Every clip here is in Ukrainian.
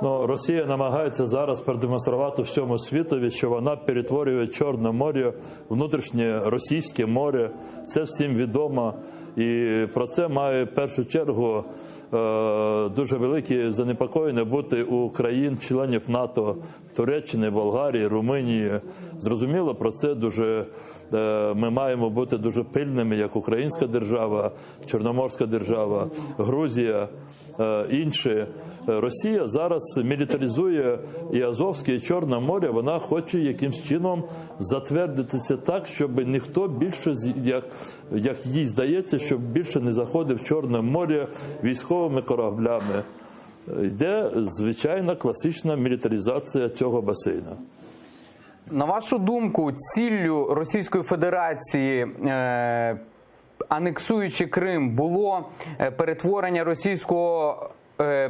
Ну, Росія намагається зараз продемонструвати всьому світові, що вона перетворює Чорне море, внутрішнє російське море. Це всім відомо. І про це має в першу чергу дуже великі занепокоєння бути у країн-членів НАТО, Туреччини, Болгарії, Румунії. Зрозуміло, про це ми маємо бути дуже пильними, як українська держава, Чорноморська держава, Грузія, інші. Росія зараз мілітаризує і Азовське, і Чорне море. Вона хоче якимсь чином затвердитися так, щоб ніхто більше, як їй здається, щоб більше не заходив в Чорне море військовими кораблями. Йде звичайна класична мілітаризація цього басейну. На вашу думку, ціллю Російської Федерації, анексуючи Крим, було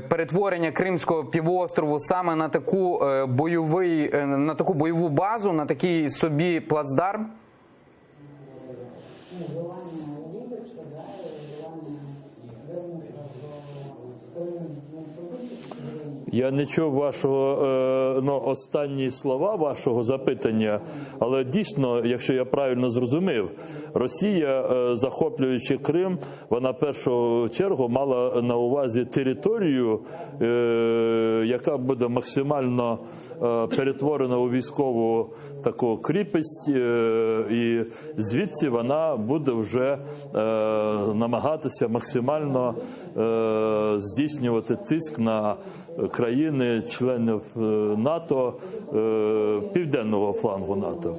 перетворення Кримського півострову саме на таку бойову базу, на такий собі плацдарм? Я не чув останні слова вашого запитання, але дійсно, якщо я правильно зрозумів, Росія, захоплюючи Крим, вона в першу чергу мала на увазі територію, яка буде максимально перетворена у військову таку кріпость, і звідси вона буде вже намагатися максимально здійснювати тиск на країни-членів НАТО, південного флангу НАТО.